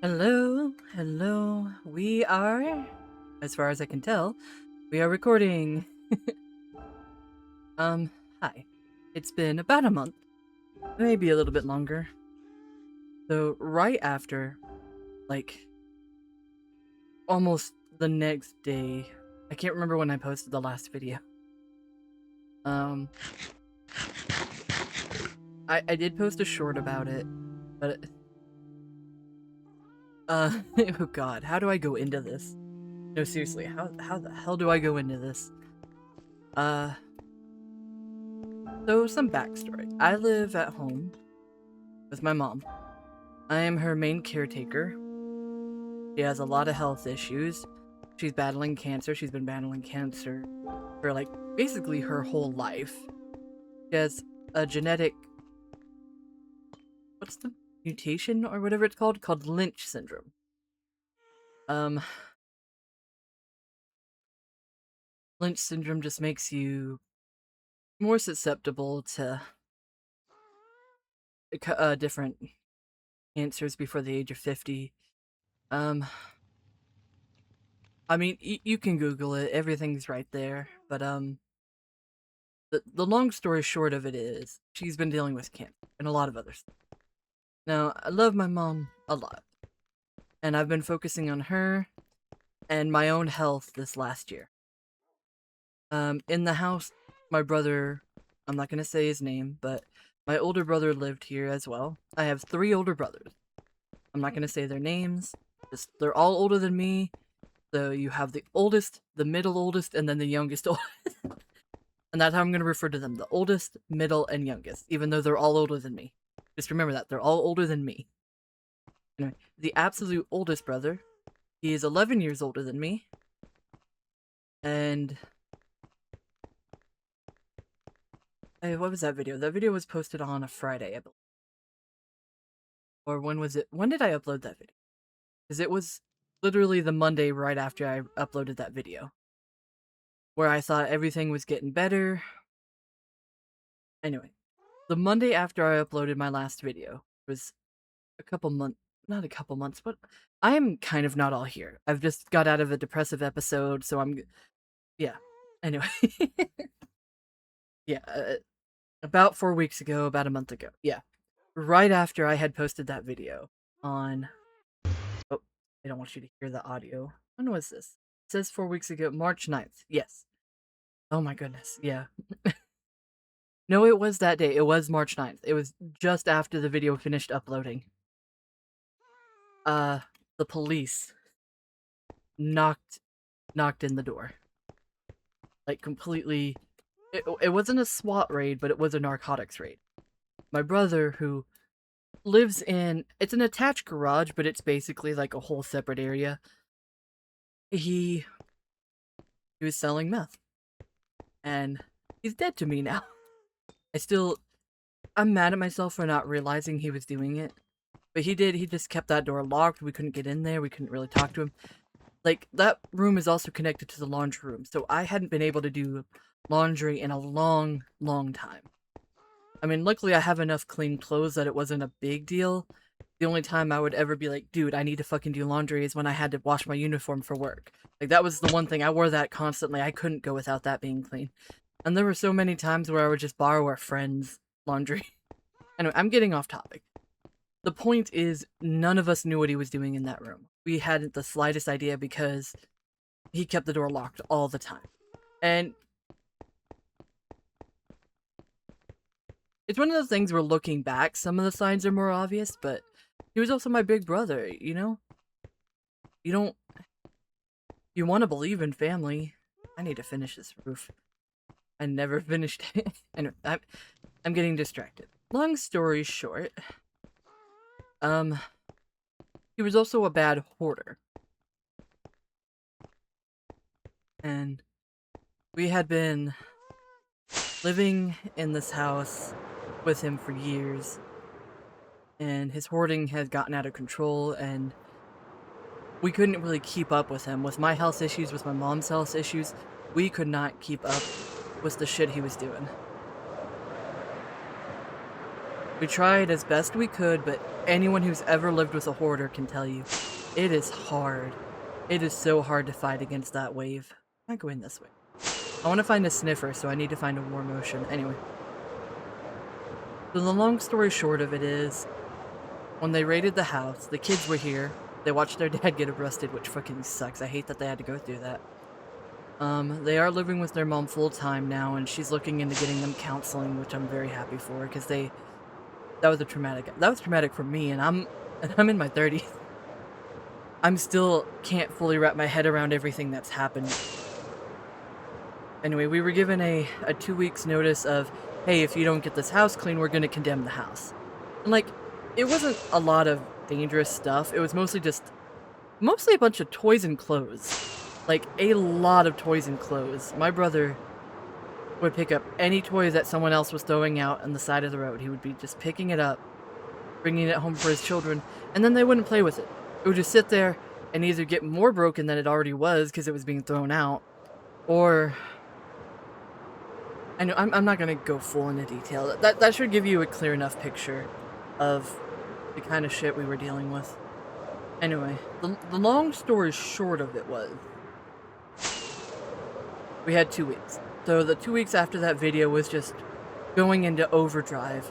Hello, hello. We are, as far as I can tell, we are recording. Um, Hi. It's been about a month, maybe a little bit longer. So, right after, like, almost the next day, I can't remember when I posted the last video. Um, I did post a short about it, but, oh god, how do I go into this? No, seriously, how the hell do I go into this? Uh, so some backstory. I live at home with my mom. I am her main caretaker. She has a lot of health issues. She's battling cancer. She's been battling cancer for like basically her whole life. She has a genetic, what's the mutation or whatever it's called Lynch syndrome. Lynch syndrome just makes you more susceptible to different cancers before the age of 50. Um, I mean, you can Google it. Everything's right there. But the long story short of it is she's been dealing with cancer and a lot of other stuff. Now, I love my mom a lot, and I've been focusing on her and my own health this last year. In the house, my brother, I'm not gonna say his name, but my older brother lived here as well. I have 3 older brothers. I'm not gonna say their names. Just, they're all older than me. So you have the oldest, the middle oldest, and then the youngest oldest. And that's how I'm gonna refer to them: the oldest, middle, and youngest, even though they're all older than me. Just remember that they're all older than me. Anyway, the absolute oldest brother, he is 11 years older than me. And hey, what was that video? That video was posted on a Friday, I believe. Or when was it? When did I upload that video? Because it was literally the Monday right after I uploaded that video, where I thought everything was getting better. Anyway, the Monday after I uploaded my last video was a couple months, not a couple months, but I am kind of not all here. I've just got out of a depressive episode, so yeah. Anyway, yeah, about 4 weeks ago, about a month ago. Yeah, right after I had posted that video on. Oh, I don't want you to hear the audio. When was this? It says 4 weeks ago, March 9th. Yes. Oh my goodness. Yeah. No, it was that day. It was March 9th. It was just after the video finished uploading. The police knocked in the door. Like, completely. It wasn't a SWAT raid, but it was a narcotics raid. My brother, who lives in, it's an attached garage, but it's basically like a whole separate area. He was selling meth. And he's dead to me now. I'm mad at myself for not realizing he was doing it. But he just kept that door locked. We couldn't get in there. We couldn't really talk to him. Like, that room is also connected to the laundry room, so I hadn't been able to do laundry in a long, long time. I mean, luckily I have enough clean clothes that it wasn't a big deal. The only time I would ever be like, dude, I need to fucking do laundry is when I had to wash my uniform for work. Like, that was the one thing. I wore that constantly. I couldn't go without that being clean. And there were so many times where I would just borrow our friends' laundry. Anyway, I'm getting off topic. The point is, none of us knew what he was doing in that room. We hadn't the slightest idea because he kept the door locked all the time. And it's one of those things where, looking back, some of the signs are more obvious, but he was also my big brother, you know? You want to believe in family. I need to finish this roof. I never finished it. Anyway, I'm getting distracted. Long story short, he was also a bad hoarder. And we had been living in this house with him for years, and his hoarding had gotten out of control, and we couldn't really keep up with him. With my health issues, with my mom's health issues, we could not keep up with the shit he was doing. We tried as best we could, but anyone who's ever lived with a hoarder can tell you, it is hard. It is so hard to fight against that wave. I'm going this way. I want to find a sniffer, so I need to find a war motion. Anyway. So the long story short of it is, when they raided the house, the kids were here. They watched their dad get arrested, which fucking sucks. I hate that they had to go through that. They are living with their mom full-time now, and she's looking into getting them counseling, which I'm very happy for, because that was traumatic for me, and I'm in my 30s. I'm still can't fully wrap my head around everything that's happened. Anyway, we were given a 2 weeks notice of, hey, if you don't get this house clean, we're gonna condemn the house. And like, it wasn't a lot of dangerous stuff. It was mostly a bunch of toys and clothes. Like, a lot of toys and clothes. My brother would pick up any toys that someone else was throwing out on the side of the road. He would be just picking it up, bringing it home for his children, and then they wouldn't play with it. It would just sit there and either get more broken than it already was because it was being thrown out, or... I know, I'm not going to go full into detail. That should give you a clear enough picture of the kind of shit we were dealing with. Anyway, the long story short of it was, we had 2 weeks. So the 2 weeks after that video was just going into overdrive.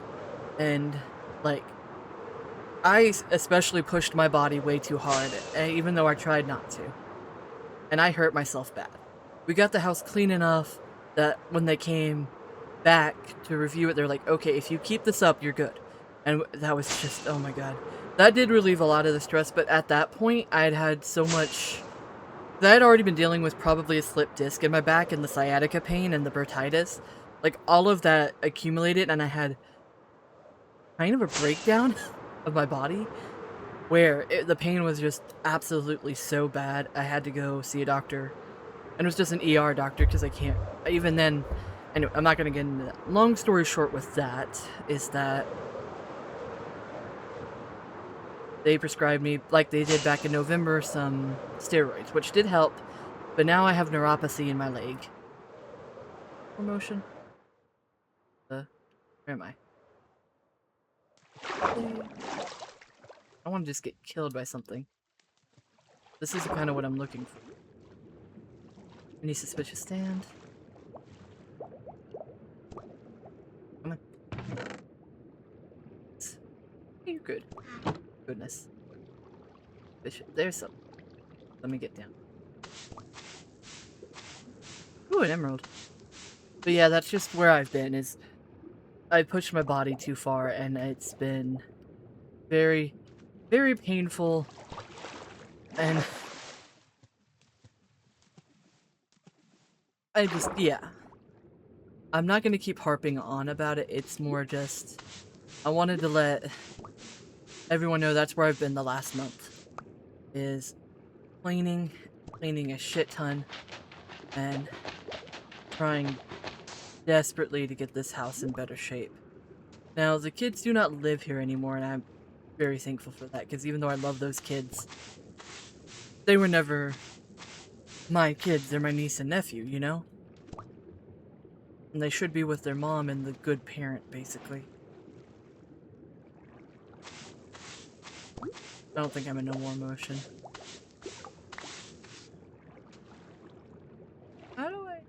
And, like, I especially pushed my body way too hard, even though I tried not to. And I hurt myself bad. We got the house clean enough that when they came back to review it, they're like, okay, if you keep this up, you're good. And that was just, oh my god. That did relieve a lot of the stress, but at that point, I had had so much... I had already been dealing with probably a slipped disc in my back and the sciatica pain and the bursitis. Like, all of that accumulated, and I had kind of a breakdown of my body where the pain was just absolutely so bad. I had to go see a doctor. And it was just an ER doctor because I can't... Even then... Anyway, I'm not going to get into that. Long story short with that is that they prescribed me, like they did back in November, some steroids, which did help, but now I have neuropathy in my leg. Promotion? Where am I? I want to just get killed by something. This is kind of what I'm looking for. Any suspicious stand? Come on. You're good. Goodness. There's some. Let me get down. Ooh, an emerald. But yeah, that's just where I've been, is I pushed my body too far, and it's been very, very painful, and yeah. I'm not going to keep harping on about it, it's more just, I wanted to let everyone know that's where I've been the last month, is cleaning a shit ton, and trying desperately to get this house in better shape. Now, the kids do not live here anymore, and I'm very thankful for that, because even though I love those kids, they were never my kids, they're my niece and nephew, you know? And they should be with their mom and the good parent, basically. I don't think I'm in no more motion. How do I...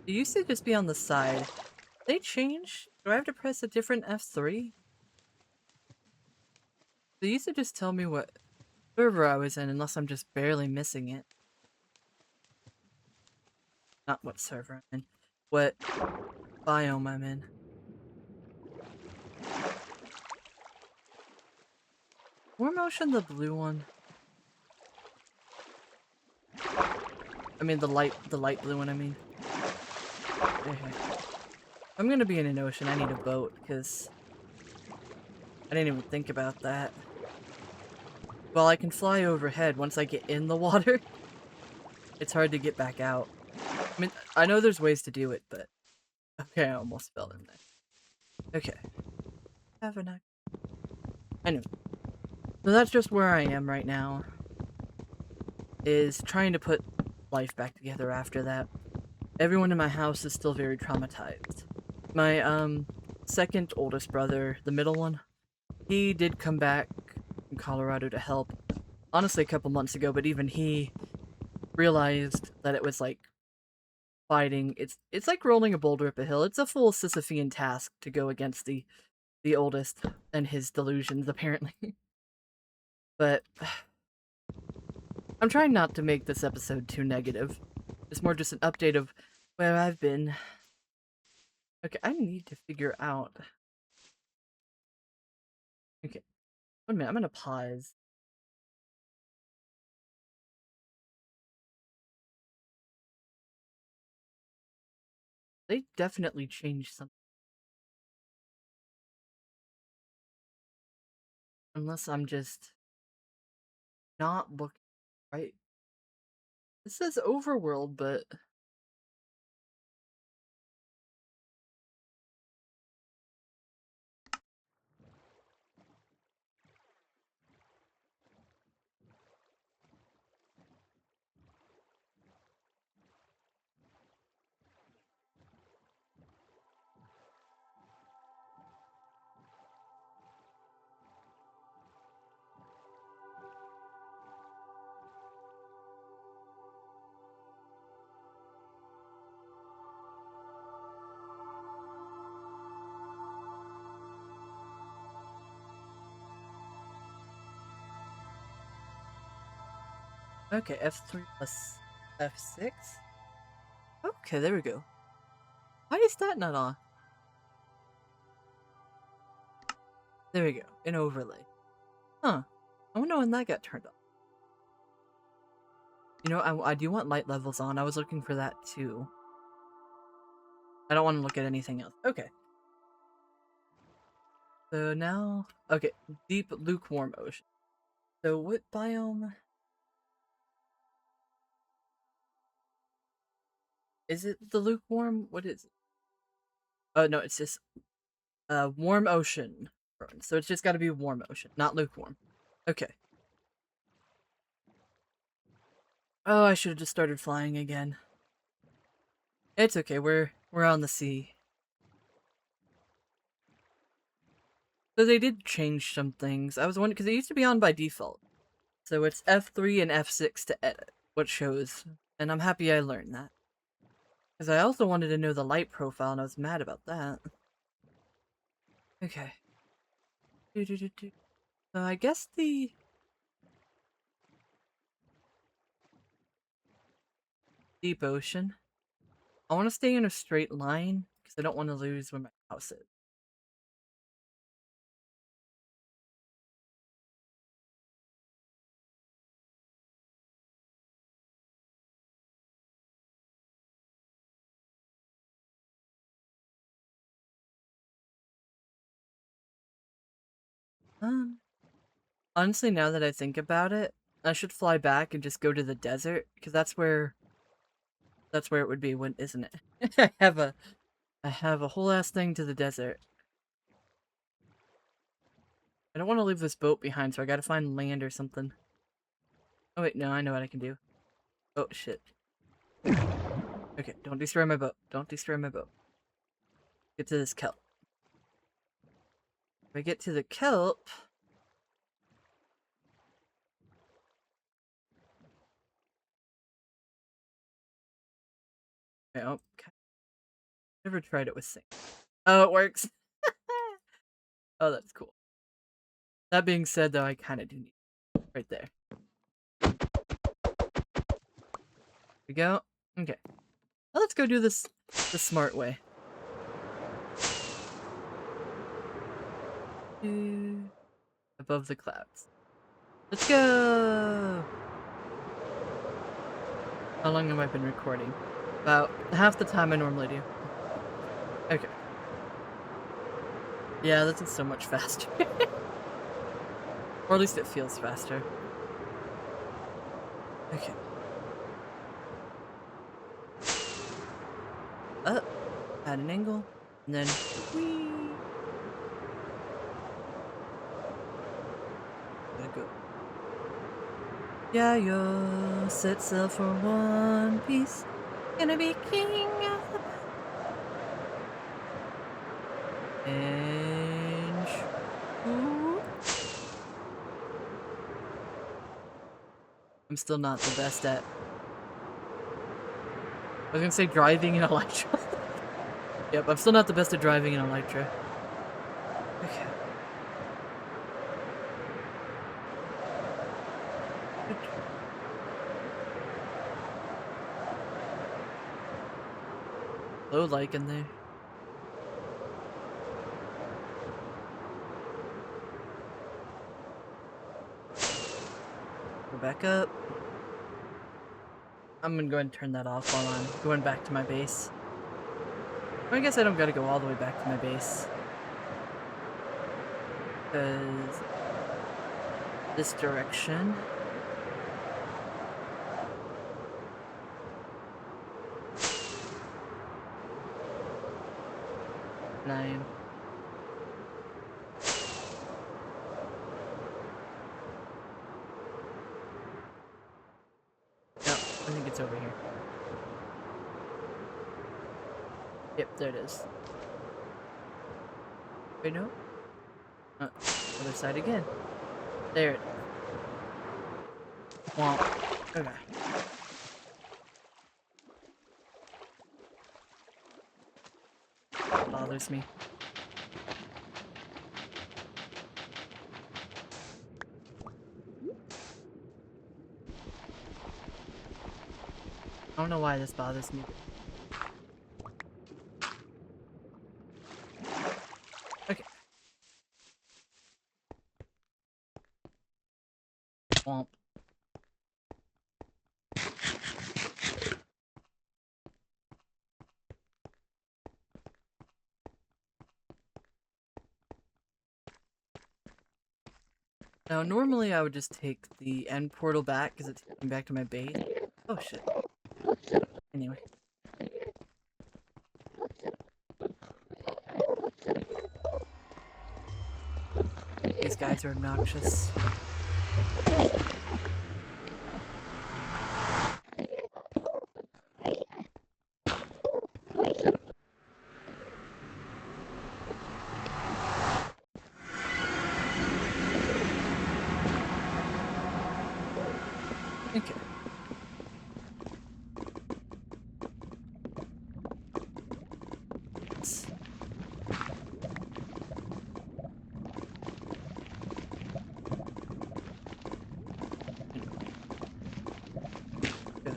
It used to just be on the side. They changed? Do I have to press a different F3? They used to just tell me what server I was in, unless I'm just barely missing it. Not what server I'm in. What biome I'm in. War motion, the blue one. I mean the light blue one, I mean. Okay. I'm gonna be in an ocean, I need a boat, because I didn't even think about that. Well, I can fly overhead. Once I get in the water, it's hard to get back out. I mean, I know there's ways to do it, but... Okay, I almost fell in there. Okay. Have a night. Anyway. So that's just where I am right now. Is trying to put life back together after that. Everyone in my house is still very traumatized. My second oldest brother, the middle one, he did come back from Colorado to help. Honestly, a couple months ago, but even he realized that it was like fighting. It's like rolling a boulder up a hill. It's a full Sisyphean task to go against the oldest and his delusions, apparently. But I'm trying not to make this episode too negative. It's more just an update of where I've been. Okay, I need to figure out. Okay, wait a minute. I'm gonna pause. They definitely changed something. Unless I'm just not looking right. It says overworld, but okay, F3 plus F6? Okay, there we go. Why is that not on? There we go, an overlay. Huh, I wonder when that got turned on. You know, I do want light levels on. I was looking for that too. I don't want to look at anything else. Okay. So now, okay, deep lukewarm ocean. So what biome? Is it the lukewarm? What is it? Oh no, it's just warm ocean. So it's just got to be warm ocean, not lukewarm. Okay. Oh, I should have just started flying again. It's okay. We're on the sea. So they did change some things. I was wondering because it used to be on by default. So it's F3 and F6 to edit what shows, and I'm happy I learned that. Because I also wanted to know the light profile, and I was mad about that. Okay. So I guess the deep ocean. I want to stay in a straight line because I don't want to lose where my house is. Honestly, now that I think about it, I should fly back and just go to the desert because that's where it would be, when isn't it? I have a whole ass thing to the desert. I don't want to leave this boat behind, so I gotta find land or something. Oh wait, no, I know what I can do. Oh shit. Okay, don't destroy my boat. Don't destroy my boat. Get to this kelp. If I get to the kelp... Okay, oh, okay. Never tried it with sink. Oh, it works. Oh, that's cool. That being said, though, I kind of do need it. Right there. There we go. Okay. Now let's go do this the smart way. Above the clouds. Let's go! How long have I been recording? About half the time I normally do. Okay. Yeah, this is so much faster. Or at least it feels faster. Okay. Up, at an angle, and then whee! Gotta go. Yeah, yo, set sail for One Piece. Gonna be king of the... And shoot. I'm still not the best at. I was gonna say driving in Electra. Yep, I'm still not the best at driving in Electra. Okay. Low like in there. Go back up. I'm gonna go ahead and turn that off while I'm going back to my base. I guess I don't gotta go all the way back to my base. Because this direction. 9. No, I think it's over here. Yep, there it is. Wait, no? Other side again. There it is. Womp. Okay. That bothers me. I don't know why this bothers me. Okay. Womp. Now, normally I would just take the end portal back because it's taking me back to my base. Oh shit. Anyway. These guys are obnoxious. Okay. Good.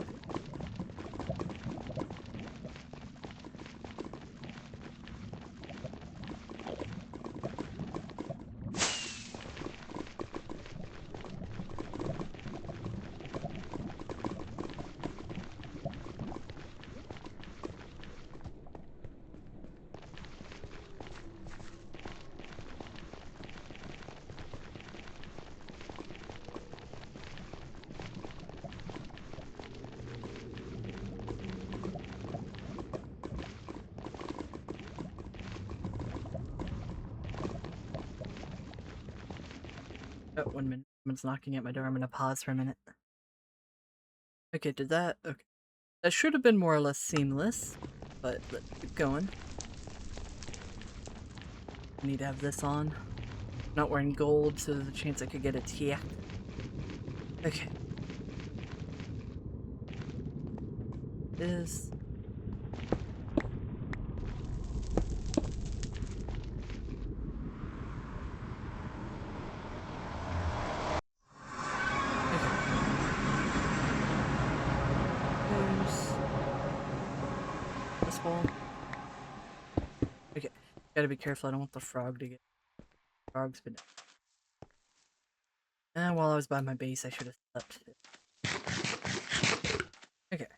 Oh, 1 minute. Someone's knocking at my door. I'm gonna pause for a minute. Okay, did that? Okay. That should have been more or less seamless, but let's keep going. I need to have this on. I'm not wearing gold, so there's a chance I could get attacked. Okay. This. This wall. Okay, gotta be careful. I don't want the frog to get. Frog's been. And while I was by my base, I should have slept. Okay.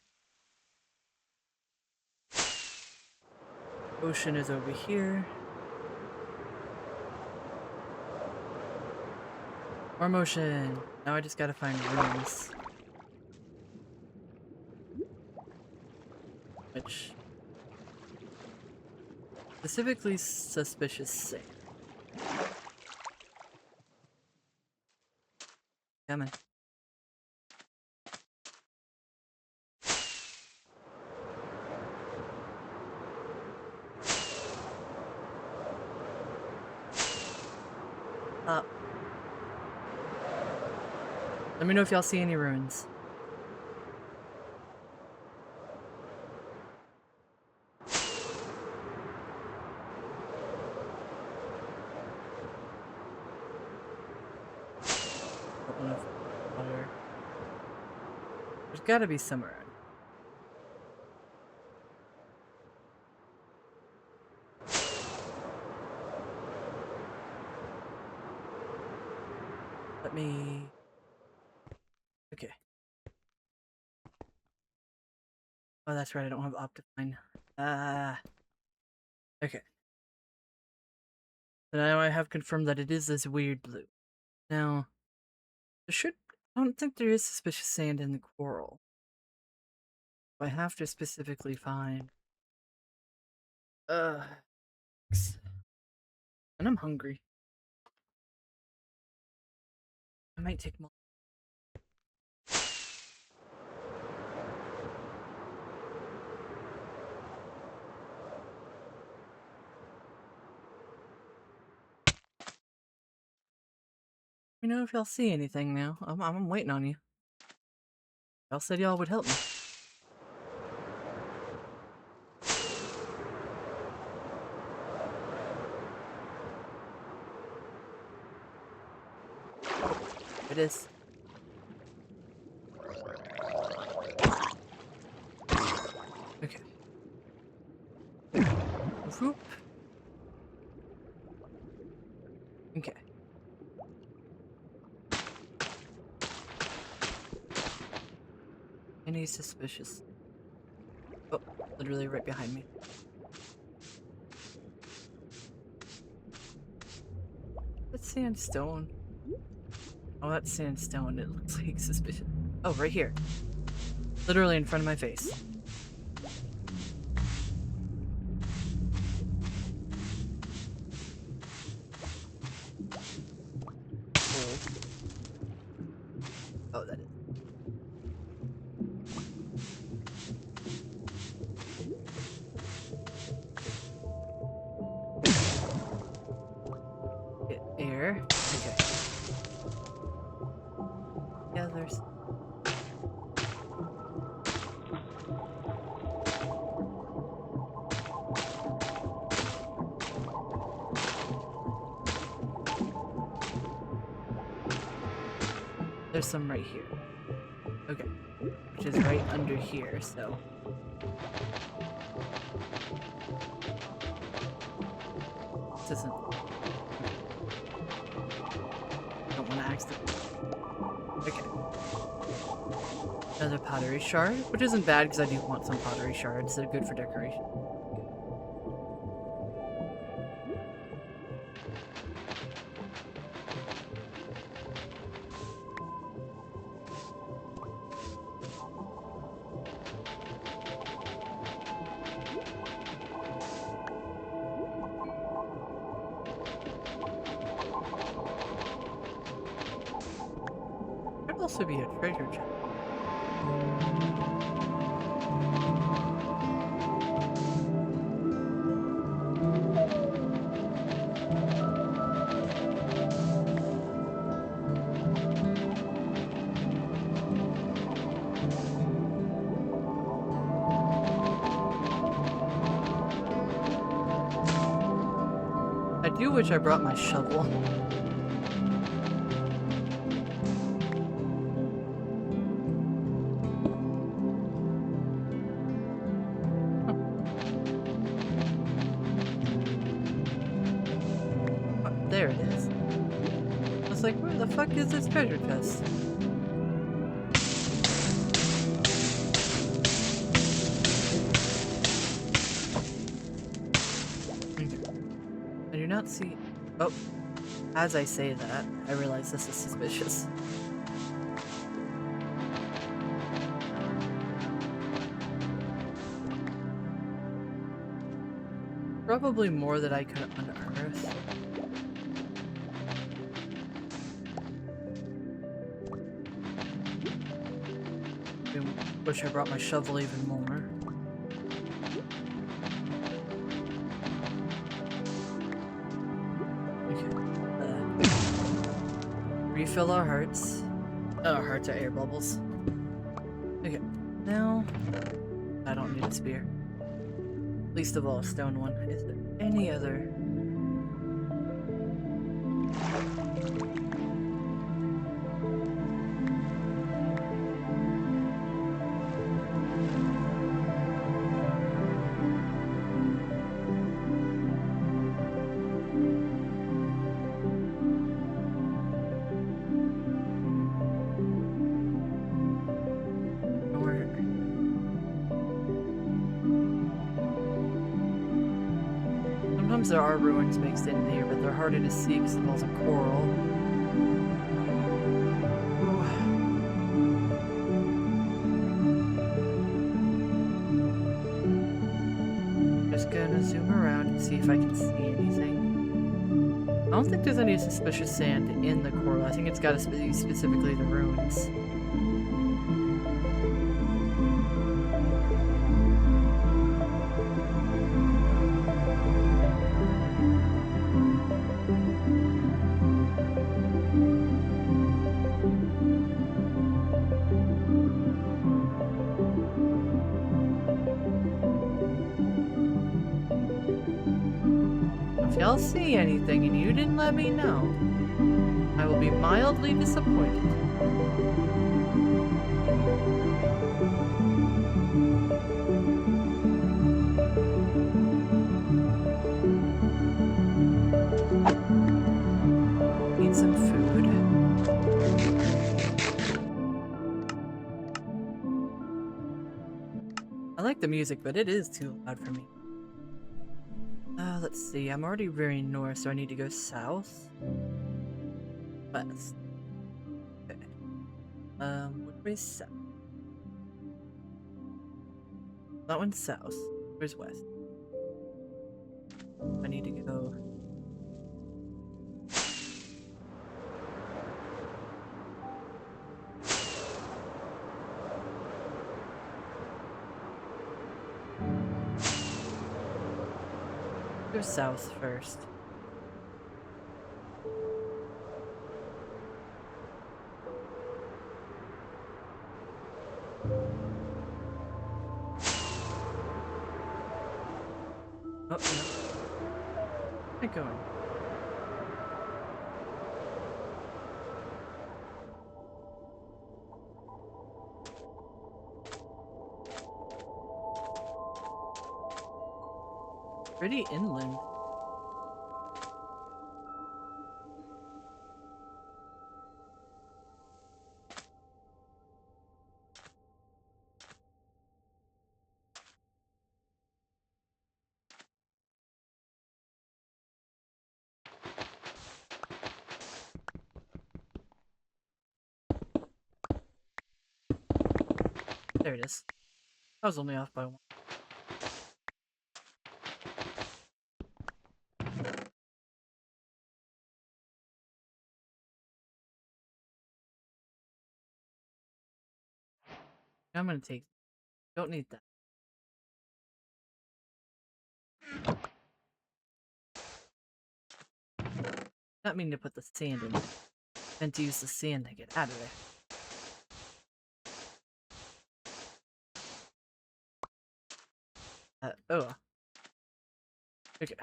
Ocean is over here. More motion. Now I just gotta find rooms. Which. Specifically suspicious sand. Coming. Let me know if y'all see any ruins. Don't know if water. There's gotta be somewhere. Let me... Okay. Oh, that's right, I don't have Optifine. Okay. So now I have confirmed that it is this weird blue. Now, I don't think there is suspicious sand in the coral. I have to specifically find... And I'm hungry. I might take more. Let me know if y'all see anything now. I'm waiting on you. Y'all said y'all would help me. It is. Okay. Whoop. Okay. Any suspicious? Oh, literally right behind me. That's sandstone. Oh, that's sandstone. It looks like suspicious. Oh, right here. Literally in front of my face. Oh, that is. Get air. Okay. Yeah, there's... There's some right here. Okay. Which is right under here, so... This isn't... Don't want to accident. Okay. Another pottery shard, which isn't bad because I do want some pottery shards. They're good for decoration. Could also be a treasure chest. I do wish I brought my shovel. Oh, there it is. I was like, where the fuck is this treasure chest? I do not see... Oh, as I say that, I realize this is suspicious. Probably more that I could unearth. I wish I brought my shovel even more. Okay. Refill our hearts. Oh, hearts are air bubbles. Okay, now I don't need a spear. Least of all a stone one. Is there any other? Sometimes there are ruins mixed in here, but they're harder to see because of all the coral. Ooh. Just gonna zoom around and see if I can see anything. I don't think there's any suspicious sand in the coral. I think it's gotta be specifically the ruins. If y'all see anything and you didn't let me know, I will be mildly disappointed. Need some food. I like the music, but it is too loud for me. Let's see. I'm already very north, so I need to go south. West. Okay. Which way's south? That one's south. Where's west? I need to go. Go south first. Oh, no. Where am I going? Pretty inland. There it is. I was only off by one. I'm gonna take. Don't need that. Not mean to put the sand in. Meant to use the sand to get out of there. Oh. Okay.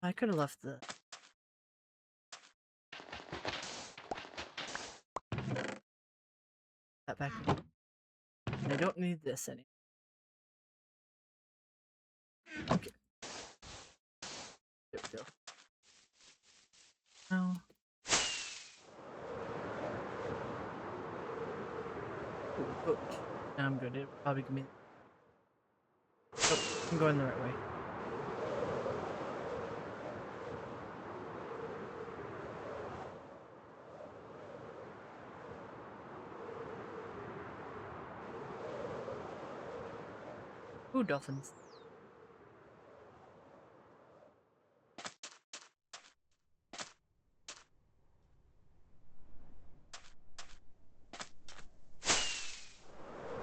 I could have left the... that back in. I don't need this anymore. Okay. There we go. No. Ooh, boat. No, I'm good. It probably can be... Oh, I'm going the right way. Ooh, dolphins.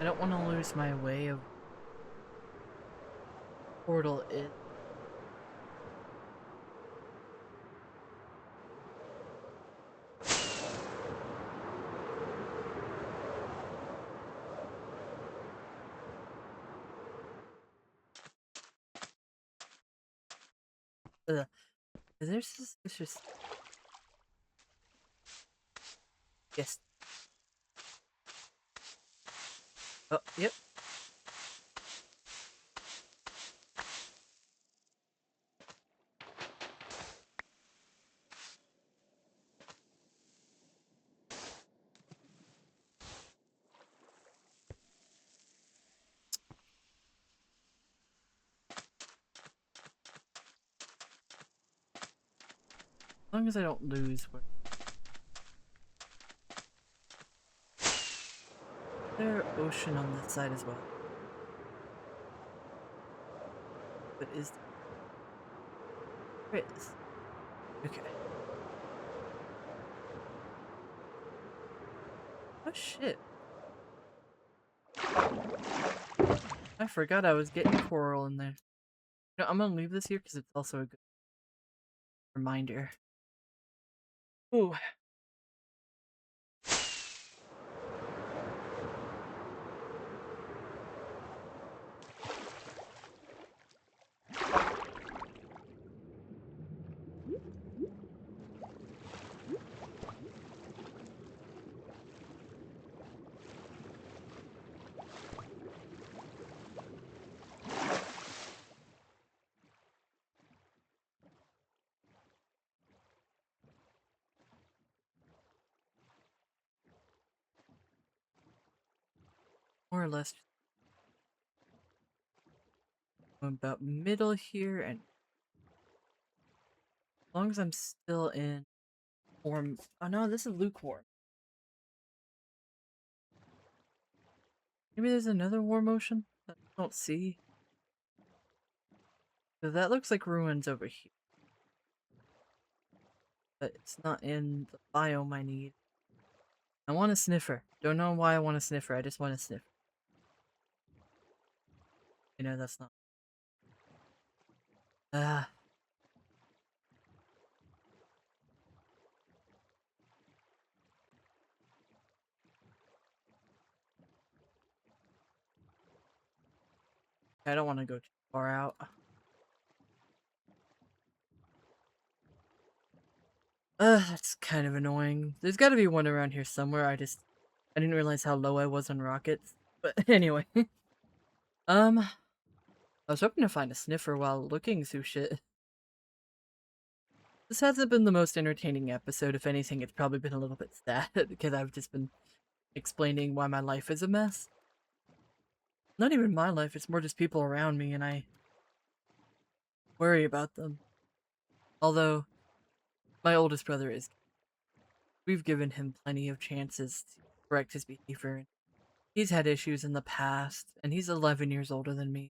I don't want to lose my way of... portal is. Ugh. There's suspicious. Yes. Oh, yep. As long as I don't lose. There's ocean on this side as well. But is there is. Okay. Oh shit. I forgot I was getting coral in there. No, I'm gonna leave this here because it's also a good reminder. Ooh. More or less about middle here, and as long as I'm still in warm. Oh no, this is lukewarm. Maybe there's another warm ocean that I don't see. So that looks like ruins over here. But it's not in the biome I need. I want a sniffer. Don't know why I want a sniffer, I just want a sniffer. You know, that's not. Ah. I don't want to go too far out. That's kind of annoying. There's got to be one around here somewhere. I didn't realize how low I was on rockets. But anyway, I was hoping to find a sniffer while looking through shit. This hasn't been the most entertaining episode. If anything, it's probably been a little bit sad because I've just been explaining why my life is a mess. Not even my life, it's more just people around me, and I worry about them. Although, my oldest brother is. We've given him plenty of chances to correct his behavior. He's had issues in the past, and he's 11 years older than me.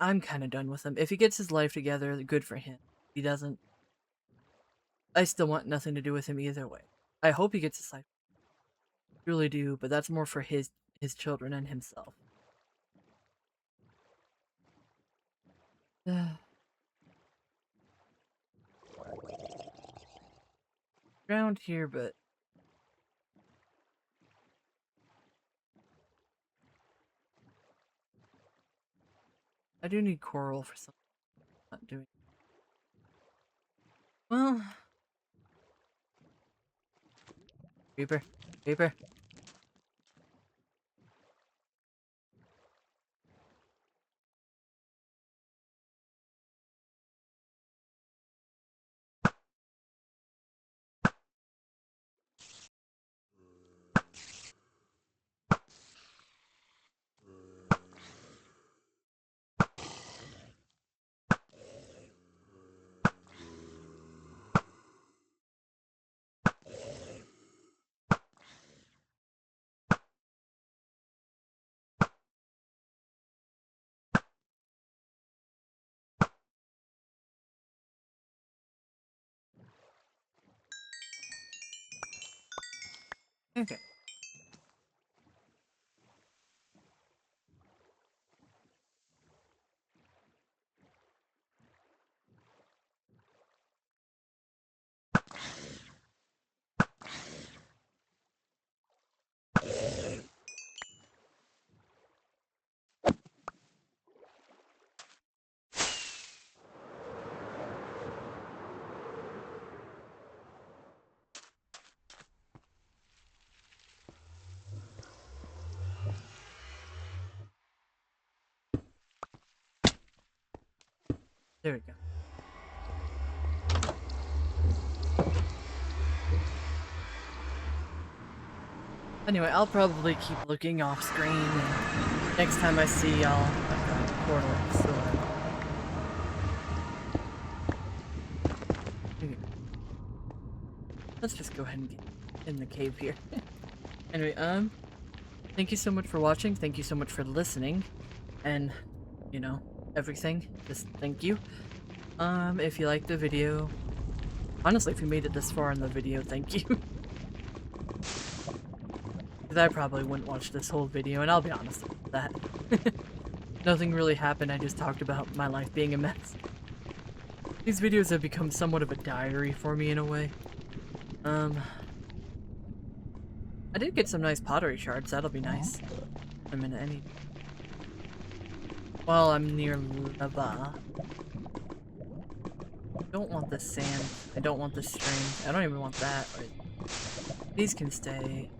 I'm kind of done with him. If he gets his life together, good for him. If he doesn't, I still want nothing to do with him either way. I hope he gets his life. I really do, but that's more for his children and himself. Around here, but I do need coral for something I'm not doing. Well, creeper, creeper. Okay. There we go. Anyway, I'll probably keep looking off screen, and next time I see y'all, I've got a portal, so okay. Let's just go ahead and get in the cave here. Anyway, thank you so much for watching, thank you so much for listening, and, you know, everything, just thank you. If you liked the video, honestly, if you made it this far in the video, thank you. Because I probably wouldn't watch this whole video, and I'll be honest with that. Nothing really happened, I just talked about my life being a mess. These videos have become somewhat of a diary for me in a way. I did get some nice pottery shards, that'll be nice. A minute, I need... Well, I'm near lava. I don't want this sand, I don't want this string, I don't even want that. These can stay.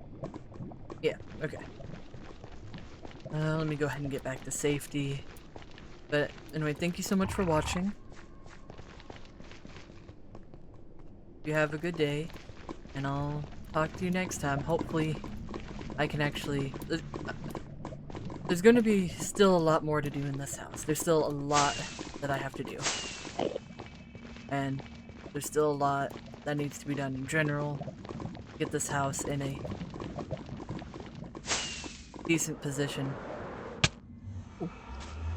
Yeah, okay. Let me go ahead and get back to safety. But anyway, thank you so much for watching. You have a good day, and I'll talk to you next time. Hopefully, I can actually... There's going to be still a lot more to do in this house. There's still a lot that I have to do. And there's still a lot that needs to be done in general to get this house in a decent position. Ooh.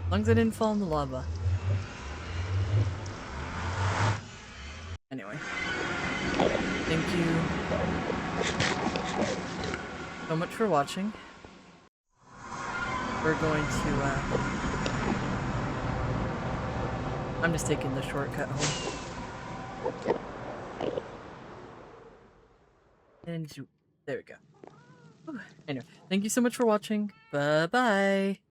As long as I didn't fall in the lava. Anyway. Thank you so much for watching. We're going to, I'm just taking the shortcut home. And there we go. Whew. Anyway, thank you so much for watching. Bye-bye.